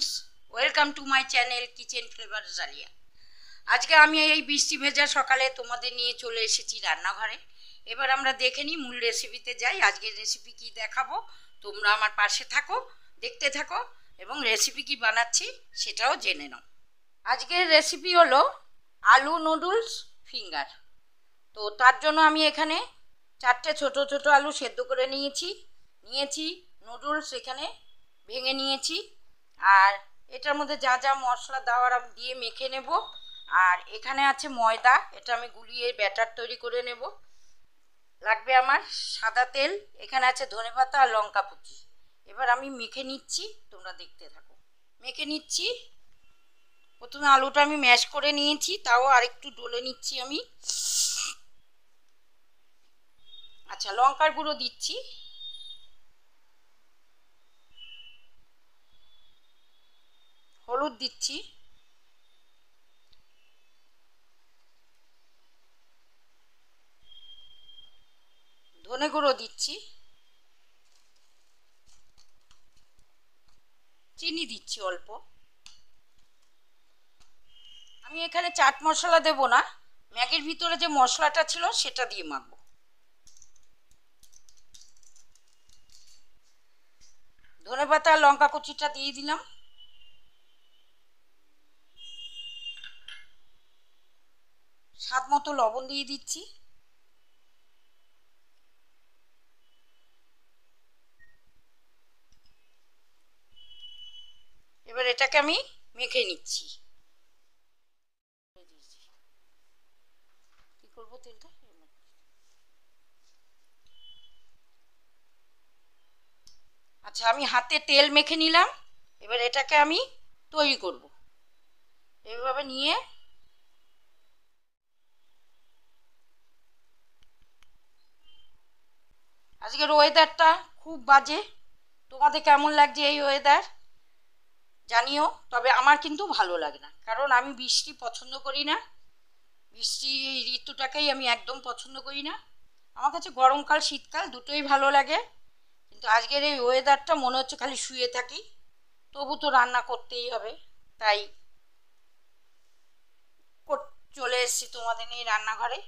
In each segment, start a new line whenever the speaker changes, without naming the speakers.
Friends, welcome to my channel kitchen flavour জালিয়া। আজকে আমি এই বৃষ্টি ভেজা সকালে তোমাদের নিয়ে চলে এসেছি রান্নাঘরে। এবার আমরা দেখে নিই, মূল রেসিপিতে যাই। আজকের রেসিপি কি দেখাবো তোমরা আমার পাশে থাকো, দেখতে থাকো এবং রেসিপি কি বানাচ্ছি সেটাও জেনে নাও। আজকের রেসিপি হলো আলু নুডলস ফিঙ্গার। তো তার জন্য আমি এখানে 4টে ছোট ছোট আলু সেদ্ধ করে নিয়েছি নুডলস এখানে ভেঙে নিয়েছি। আর এটার মধ্যে যা যা মশলা দেওয়ার আমি দিয়ে মেখে নেব। আর এখানে আছে ময়দা, এটা আমি গুলিয়ে ব্যাটার তৈরি করে নেব। লাগবে আমার সাদা তেল, এখানে আছে ধনেপাতা আর লঙ্কা কুচি। এবার আমি মেখে নিচ্ছি, তোমরা দেখতে থাকো। মেখে নিচ্ছি। প্রথমে আলুটা আমি ম্যাশ করে নিয়েছি, তাও আরেকটু ডলে নিচ্ছি আমি। আচ্ছা, লঙ্কার গুঁড়ো দিচ্ছি, হলুদ দিচ্ছি, ধনে গুঁড়ো দিচ্ছি, চিনি দিচ্ছি অল্প। আমি এখানে চাট মশলা দেব না, ম্যাগির ভিতরে যে মশলাটা ছিল সেটা দিয়ে মাখবো। ধনেপাতা আর লঙ্কা কুচিটা দিয়ে দিলাম। স্বাদ মতো লবণ দিয়ে দিচ্ছি। এবার এটাকে আমি মেখে নিচ্ছি। কি করবো তেলটা? আচ্ছা, আমি হাতে তেল মেখে নিলাম। এবার এটাকে আমি তৈরি করব। এইভাবে নিয়ে আজকের ওয়েদারটা খুব বাজে, তোমাদের কেমন লাগছে এই ওয়েদার জানিও। তবে আমার কিন্তু ভালো লাগে না, কারণ আমি বৃষ্টি পছন্দ করি না। বৃষ্টি এই ঋতুটাকেই আমি একদম পছন্দ করি না। আমার কাছে গরমকাল শীতকাল দুটোই ভালো লাগে, কিন্তু আজকের এই ওয়েদারটা মনে হচ্ছে খালি শুয়ে থাকি। তবু তো রান্না করতেই হবে, তাই চলে এসেছি তোমাদের নিয়ে রান্নাঘরে।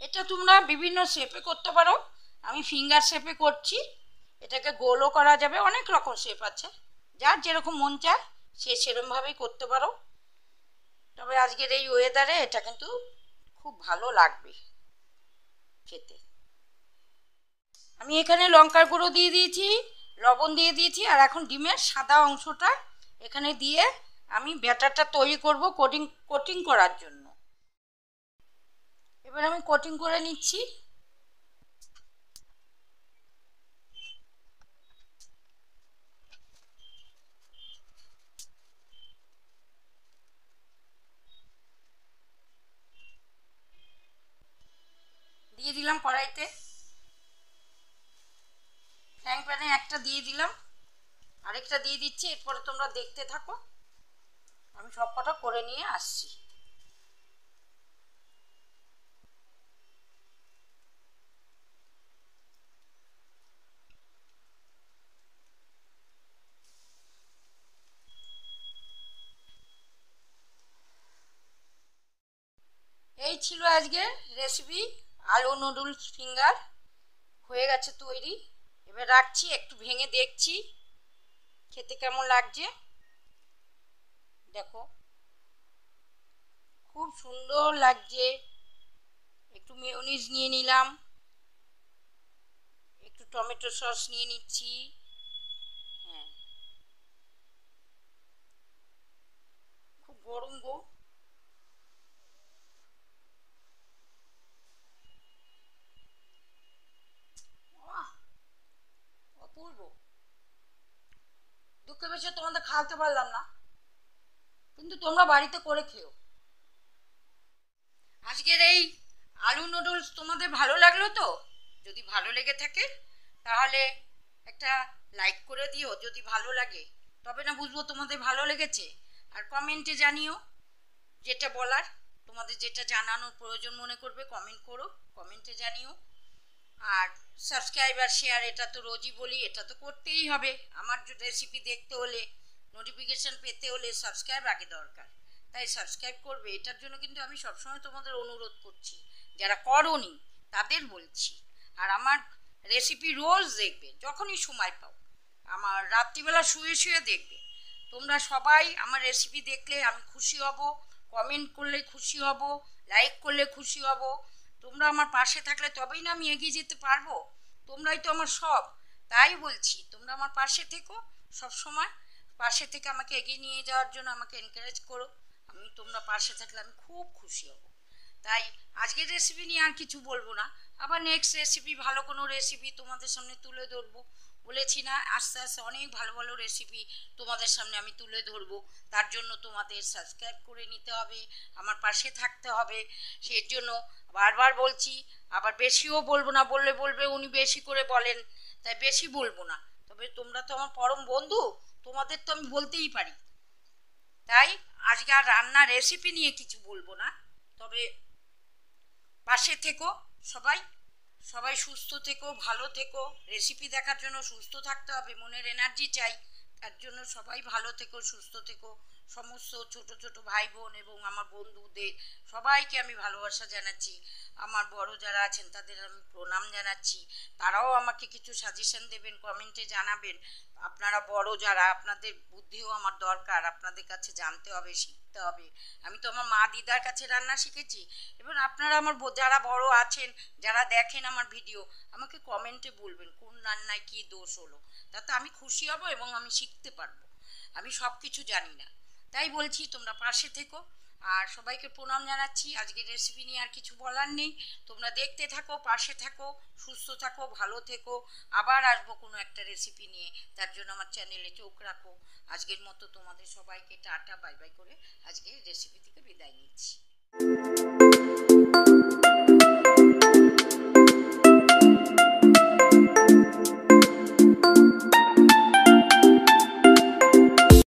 এটা তোমরা বিভিন্ন শেপে করতে পারো, আমি ফিঙ্গার শেপে করছি। এটাকে গোলও করা যাবে, অনেক রকম শেপ আছে, যার যেরকম মন চায় সে সেরকমভাবেই করতে পারো। তবে আজকের এই ওয়েদারে এটা কিন্তু খুব ভালো লাগবে খেতে। আমি এখানে লঙ্কার গুঁড়ো দিয়ে দিয়েছি, লবণ দিয়ে দিয়েছি, আর এখন ডিমের সাদা অংশটা এখানে দিয়ে আমি ব্যাটারটা তৈরি করব কোটিং করার জন্য। এবার আমি কোটিং করে নিচ্ছি। দিয়ে দিলাম কড়াইতে, ফ্রাইং প্যানে একটা দিয়ে দিলাম, আরেকটা দিয়ে দিচ্ছি। এরপরে তোমরা দেখতে থাকো, আমি সব কটা করে নিয়ে আসছি। এই ছিল আজকে রেসিপি, আলু নুডলস ফিঙ্গার হয়ে গেছে তৈরি। এবার রাখছি, একটু ভেঙে দেখছি খেতে কেমন লাগছে। দেখো খুব সুন্দর লাগছে। একটু মেয়োনিজ নিয়ে নিলাম, একটু টমেটো সস নিয়ে নিচ্ছি। হ্যাঁ, খুব গরম গো। অপূর্ব। দুঃখের বিষয়ে তোমাদের খাওয়াতে পারলাম না, কিন্তু তোমরা বাড়িতে করে খেও। আজকের এই আলু নুডলস তোমাদের ভালো লাগলো তো? যদি ভালো লেগে থাকে তাহলে একটা লাইক করে দিও যদি ভালো লাগে, তবে না বুঝবো তোমাদের ভালো লেগেছে। আর কমেন্টে জানিও যেটা বলার, তোমাদের যেটা জানানোর প্রয়োজন মনে করবে কমেন্ট করো, কমেন্টে জানিও। আর সাবস্ক্রাইব আর শেয়ার, এটা তো রোজই বলি, এটা তো করতেই হবে। আমার রেসিপি দেখতে হলে, নোটিফিকেশান পেতে হলে সাবস্ক্রাইব আগে দরকার, তাই সাবস্ক্রাইব করবে। এটার জন্য কিন্তু আমি সবসময় তোমাদের অনুরোধ করছি, যারা করোনি তাদের বলছি। আর আমার রেসিপি রোজ দেখবে, যখনই সময় পাও, আমার রাত্রিবেলা শুয়ে শুয়ে দেখবে। তোমরা সবাই আমার রেসিপি দেখলে আমি খুশি হব, কমেন্ট করলে খুশি হব, লাইক করলে খুশি হব। তোমরা আমার পাশে থাকলে তবেই না আমি এগিয়ে যেতে পারবো। তোমরাই তো আমার সব, তাই বলছি তোমরা আমার পাশে থেকো, সব সময় পাশে থেকে আমাকে এগিয়ে নিয়ে যাওয়ার জন্য আমাকে এনকারেজ করো। তোমরা পাশে থাকলে আমি খুব খুশি হব। তাই আজকের রেসিপি নিয়ে আর কিছু বলবো না, আবার নেক্সট রেসিপি, ভালো কোনো রেসিপি তোমাদের সামনে তুলে ধরবো। বলেছি না, আস্তে আস্তে অনেক ভালো ভালো রেসিপি তোমাদের সামনে আমি তুলে ধরবো। তার জন্য তোমাদের সাবস্ক্রাইব করে নিতে হবে, আমার পাশে থাকতে হবে। সেই জন্য বারবার বলছি, আবার বেশিও বলবো না, বললে বলবে উনি বেশি করে বলেন, তাই বেশি বলবো না। তবে তোমরা তো আমার পরম বন্ধু, তোমাদের তো আমি বলতেই পারি। তাই আজকে আর রান্নার রেসিপি নিয়ে কিছু বলবো না, তবে পাশে থেকো সবাই, সবাই সুস্থ থেকো, ভালো থেকো। রেসিপি দেখার জন্য সুস্থ থাকতে হবে, মনের এনার্জি চাই, তার জন্য সবাই ভালো থেকো, সুস্থ থেকো। সমস্ত ছোট ছোট ভাই বোন এবং আমার বন্ধুদের সবাইকে আমি ভালোবাসা জানাচ্ছি। আমার বড় যারা আছেন তাদের আমি প্রণাম জানাচ্ছি। তারাও আমাকে কিছু সাজেশন দেবেন, কমেন্টে জানাবেন। আপনারা বড় যারা, আপনাদের বুদ্ধিও আমার দরকার, আপনাদের কাছে জানতে হবে, শিখতে হবে। আমি তো আমার মা দিদার কাছে রান্না শিখেছি। এবার আপনারা আমার যারা বড় আছেন, যারা দেখেন আমার ভিডিও, আমাকে কমেন্টে বলবেন কোন রান্নায় কী দোষ হলো, তাতে আমি খুশি হব এবং আমি শিখতে পারবো। আমি সব কিছু জানি না, তাই বলছি তোমরা পাশে থেকো। আর সবাইকে প্রণাম জানাচ্ছি। আজকের রেসিপি নিয়ে আর কিছু বলার নেই, তোমরা দেখতে থাকো, পাশে থাকো, সুস্থ থাকো, ভালো থেকো। আবার আসবো কোনো একটা রেসিপি নিয়ে, তার জন্য আমার চ্যানেলে চোখ রাখো। আজকের মতো তোমাদের সবাইকে টাটা বাই বাই করে আজকের রেসিপি থেকে বিদায় নিচ্ছি।